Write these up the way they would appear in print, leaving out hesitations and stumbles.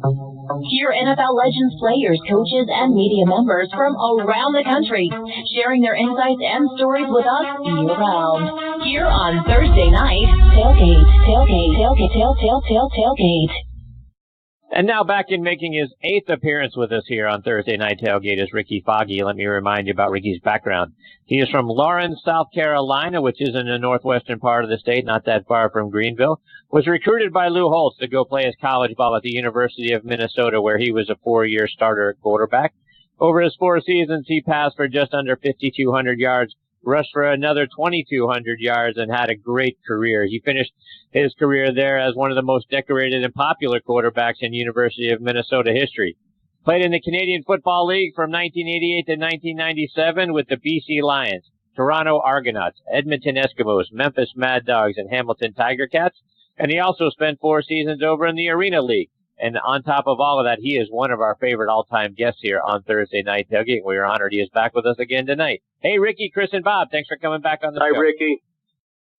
Hear NFL legends, players, coaches, and media members from around the country, sharing their insights and stories with us year-round. Here on Thursday night, Tailgate. And now back in making his 8th appearance with us here on Thursday Night Tailgate is Rickey Foggie. Let me remind you about Rickey's background. He is from Lawrence, South Carolina, which is in the northwestern part of the state, not that far from Greenville. Was recruited by Lou Holtz to go play his college ball at the University of Minnesota, where he was a 4-year starter at quarterback. Over his 4 seasons, he passed for just under 5,200 yards, rushed for another 2,200 yards, and had a great career. He finished his career there as one of the most decorated and popular quarterbacks in University of Minnesota history. Played in the Canadian Football League from 1988 to 1997 with the BC Lions, Toronto Argonauts, Edmonton Eskimos, Memphis Mad Dogs, and Hamilton Tiger Cats. And he also spent 4 seasons over in the Arena League. And on top of all of that, he is one of our favorite all-time guests here on Thursday Night Tailgate. We are honored he is back with us again tonight. Hey, Rickey, Chris, and Bob, thanks for coming back on the show. Hi, Rickey.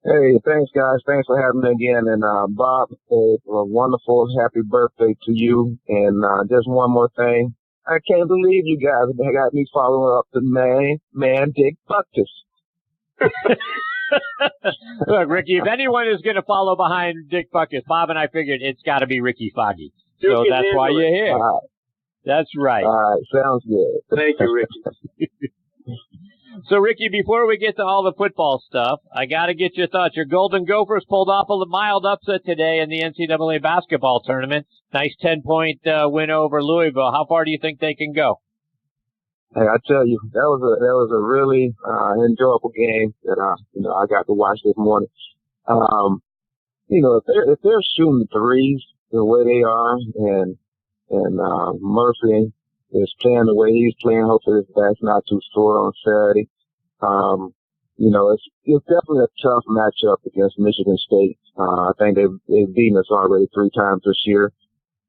Hey, thanks, guys. Thanks for having me again. And, Bob, a wonderful happy birthday to you. And just one more thing. I can't believe you guys got me following up the man, Dick Buckus. Look, Rickey, if anyone is going to follow behind Dick Buckus, Bob and I figured it's got to be Rickey Foggie. So that's why you're here. All right. That's right. All right. Sounds good. Thank you, Rickey. So, Rickey, before we get to all the football stuff, I got to get your thoughts. Your Golden Gophers pulled off a mild upset today in the NCAA basketball tournament. Nice 10-point win over Louisville. How far do you think they can go? Hey, I tell you, that was a really enjoyable game that I got to watch this morning. If they're shooting threes the way they are, and Murphy is playing the way he's playing, hopefully his back's not too sore on Saturday. It's definitely a tough matchup against Michigan State. I think they've beaten us already 3 times this year.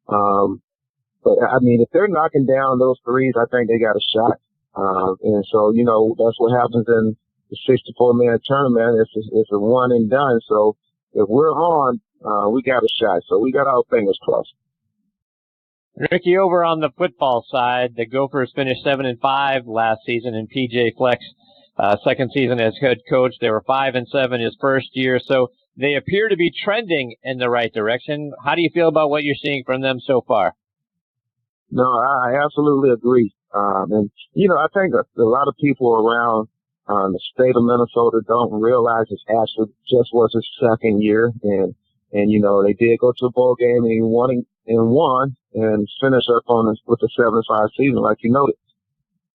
But I mean, if they're knocking down those threes, I think they got a shot. And so, that's what happens in the 64-man tournament. It's a one and done. So if we're on, we got a shot. So we got our fingers crossed. Rickey, over on the football side, the Gophers finished 7-5 last season in PJ Fleck's second season as head coach. They were 5-7 his first year. So they appear to be trending in the right direction. How do you feel about what you're seeing from them so far? No, I absolutely agree. I think a lot of people around the state of Minnesota don't realize it's actually just was his second year. And they did go to a bowl game and he won and finished up with the 7-5 season, like you noted.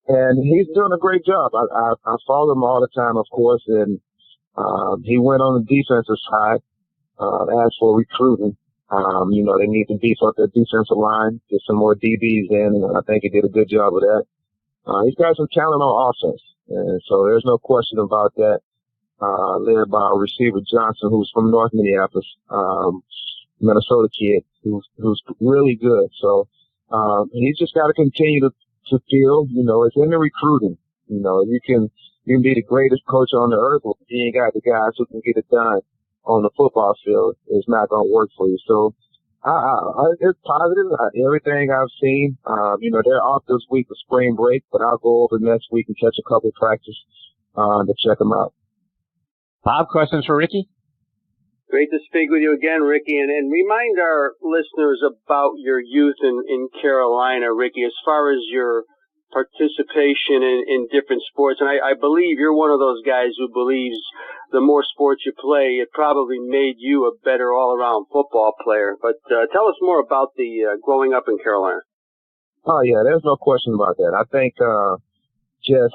And he's doing a great job. I follow him all the time, of course, and he went on the defensive side, as for recruiting. They need to beef up their defensive line, get some more DBs in, and I think he did a good job of that. He's got some talent on offense, and so there's no question about that. Led by our receiver Johnson, who's from North Minneapolis, Minnesota kid, who's really good. So he's just got to continue to feel, it's in the recruiting. You can be the greatest coach on the earth, but if you ain't got the guys who can get it done on the football field, it's not going to work for you. So it's positive. Everything I've seen, they're off this week for spring break, but I'll go over next week and catch a couple practice to check them out. Bob, questions for Rickey? Great to speak with you again, Rickey, and remind our listeners about your youth in Carolina, Rickey, as far as your participation in different sports. And I believe you're one of those guys who believes the more sports you play, it probably made you a better all-around football player. But tell us more about the growing up in Carolina. Oh, yeah, there's no question about that. I think just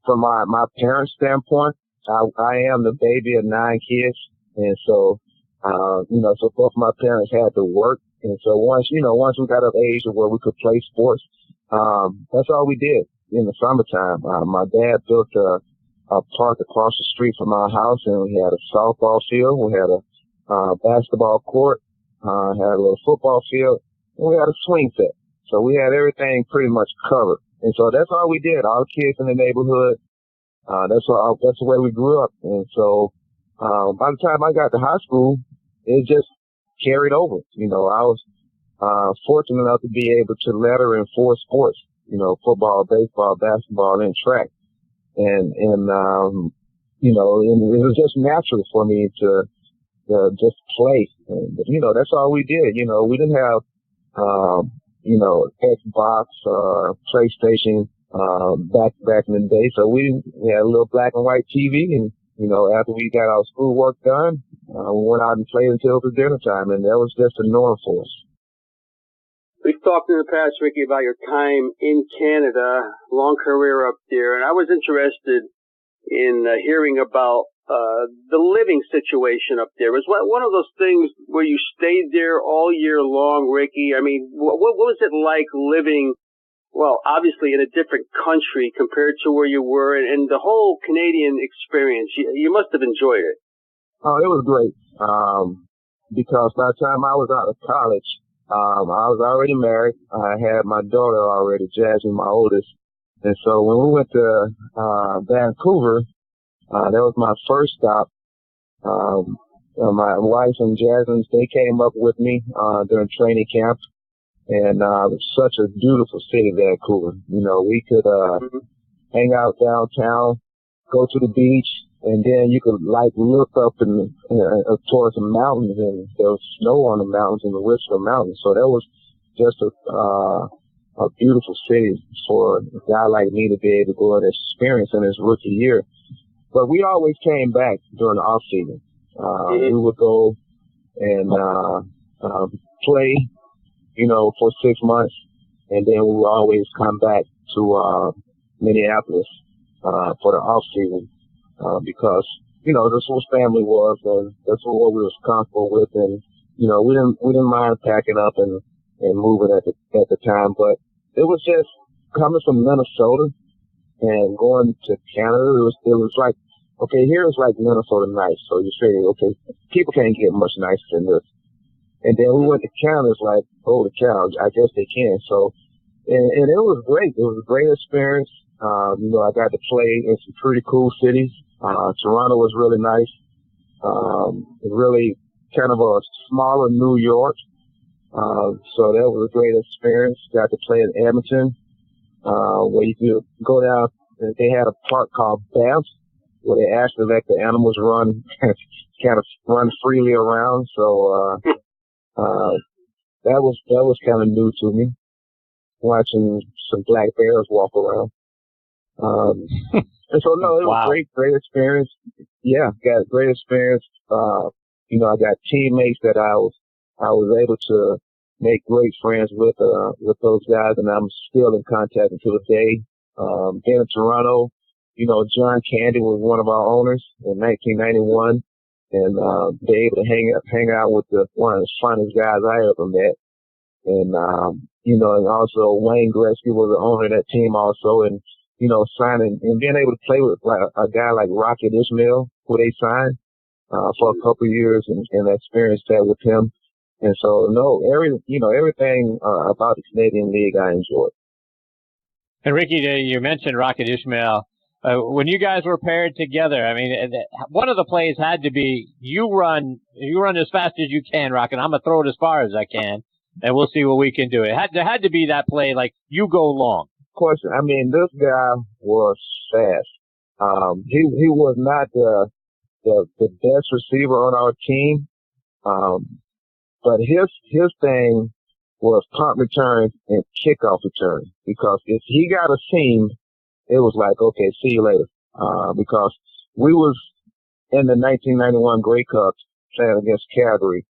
from my parents' standpoint, I am the baby of 9 kids. And so, so both my parents had to work. And so once we got of age where we could play sports, that's all we did in the summertime. My dad built a park across the street from our house, and we had a softball field. We had a basketball court, had a little football field, and we had a swing set. So we had everything pretty much covered. And so that's all we did. All the kids in the neighborhood, that's the way we grew up. And so, by the time I got to high school, it just carried over. I was fortunate enough to be able to letter in 4 sports, football, baseball, basketball, and track. And it was just natural for me to just play. And, that's all we did. We didn't have, Xbox or PlayStation, back in the day. So we had a little black and white TV, and, after we got our schoolwork done, we went out and played until it was dinner time, and that was just a norm for us. We've talked in the past, Rickey, about your time in Canada, long career up there, and I was interested in hearing about the living situation up there. Was one of those things where you stayed there all year long, Rickey? I mean, what was it like living, well, obviously in a different country compared to where you were, and the whole Canadian experience? You must have enjoyed it. Oh, it was great. Because by the time I was out of college, I was already married. I had my daughter already, Jasmine, my oldest. And so when we went to Vancouver, that was my first stop. My wife and Jasmine, they came up with me during training camp. And it was such a beautiful city, Vancouver. We could hang out downtown, go to the beach, and then you could look up and towards the mountains, and there was snow on the mountains and the Whistler Mountains. So that was just a beautiful city for a guy like me to be able to go and experience in his rookie year. But we always came back during the off season. We would go and play, for 6 months, and then we would always come back to Minneapolis for the off season. Because, that's what family was, and that's what we was comfortable with, and, we didn't mind packing up and moving at the time, but it was just coming from Minnesota and going to Canada. It was like, okay, here is like Minnesota nice. So you say, okay, people can't get much nicer than this. And then we went to Canada. It's like, holy cow, I guess they can. So, and it was great. It was a great experience. I got to play in some pretty cool cities. Toronto was really nice. Really kind of a smaller New York. So that was a great experience. Got to play in Edmonton, where you could go down. They had a park called Banff, where they actually let the animals run, kind of run freely around. So, that was kind of new to me, watching some black bears walk around. And so, no, it was great experience. Yeah, got a great experience. I got teammates that I was able to make great friends with those guys, and I'm still in contact until today. Being in Toronto, John Candy was one of our owners in 1991, and be able to hang out with one of the funniest guys I ever met. And and also Wayne Gretzky was the owner of that team also, and signing and being able to play with a guy like Rocket Ismail, who they signed for a couple of years, and experienced that with him. And so, everything about the Canadian League I enjoyed. And Rickey, you mentioned Rocket Ismail. When you guys were paired together, I mean, one of the plays had to be you run as fast as you can, Rocket. I'm gonna throw it as far as I can, and we'll see what we can do. There had to be that play, like you go long. Of course, I mean, this guy was fast. He was not the best receiver on our team, but his thing was punt return and kickoff return, because if he got a seam, it was like, okay, see you later. Because we was in the 1991 Grey Cups playing against Calgary,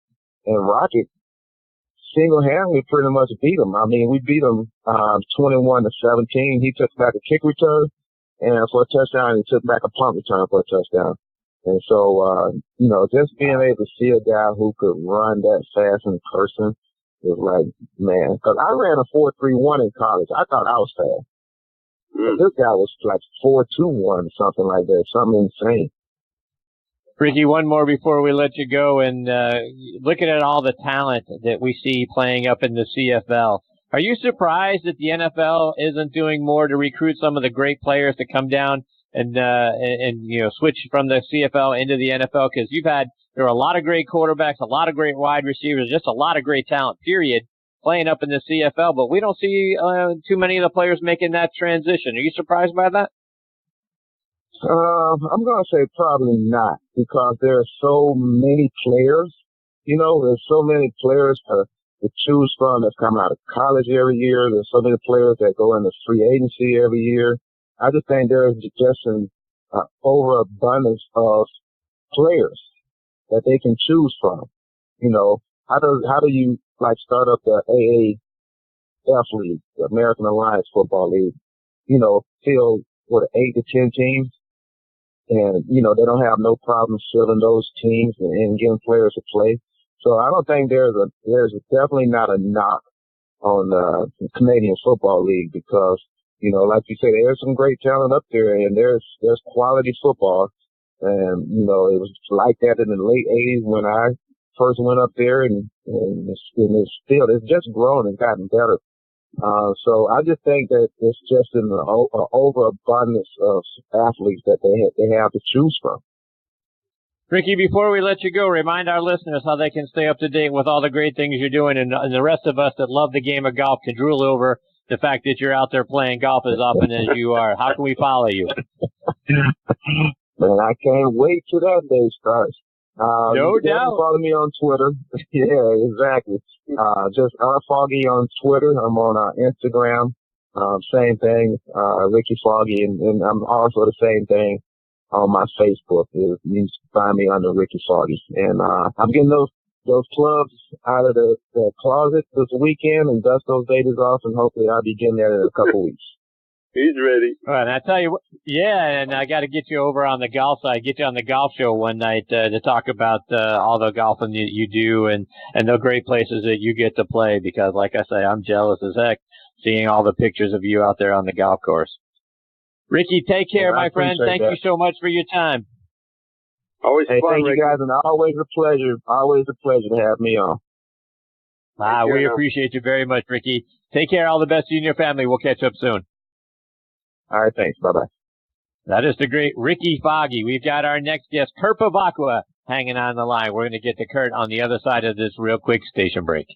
and Rocket single-handedly pretty much beat him. I mean, we beat him 21-17. He took back a kick return, and for a touchdown, he took back a punt return for a touchdown. And so, just being able to see a guy who could run that fast in person was like, man, because I ran a 4.31 in college. I thought I was fast. But this guy was like 4.21 or something like that, something insane. Rickey, one more before we let you go, and looking at all the talent that we see playing up in the CFL, are you surprised that the NFL isn't doing more to recruit some of the great players to come down and switch from the CFL into the NFL? Because there are a lot of great quarterbacks, a lot of great wide receivers, just a lot of great talent, period. playing up in the CFL, but we don't see too many of the players making that transition. Are you surprised by that? I'm going to say probably not, because there are so many players. There's so many players to choose from that's coming out of college every year. There's so many players that go into free agency every year. I just think there's just an overabundance of players that they can choose from. How do you start up the AAF League, the American Alliance Football League? Fill with 8 to 10 teams. And, they don't have no problem filling those teams and getting players to play. So I don't think there's definitely not a knock on the Canadian Football League, because, like you said, there's some great talent up there, and there's quality football. And, it was like that in the late 80s when I first went up there, and it's just grown and gotten better. So I just think that it's just an overabundance of athletes that they have to choose from. Rickey, before we let you go, remind our listeners how they can stay up to date with all the great things you're doing, and the rest of us that love the game of golf can drool over the fact that you're out there playing golf as often as you are. How can we follow you? Man, I can't wait till that day starts. No you can doubt. Follow me on Twitter. Yeah, exactly. Just Foggie on Twitter. I'm on Instagram. Same thing, Rickey Foggie, and I'm also the same thing on my Facebook. You can find me under Rickey Foggie. And I'm getting those clubs out of the closet this weekend and dust those babies off, and hopefully I'll be getting there in a couple weeks. He's ready. All right, and I tell you what, and I got to get you over on the golf side, get you on the golf show one night to talk about all the golfing you do and the great places that you get to play, because, like I say, I'm jealous as heck seeing all the pictures of you out there on the golf course. Rickey, take care, my friend. Thank you so much for your time. Always fun, thank Rickey. you guys, and always a pleasure. Always a pleasure to have me on. We appreciate you very much, Rickey. Take care. All the best to you and your family. We'll catch up soon. All right, thanks. Bye-bye. That is the great Rickey Foggie. We've got our next guest, Kurt Pavakwa, hanging on the line. We're going to get to Kurt on the other side of this real quick station break.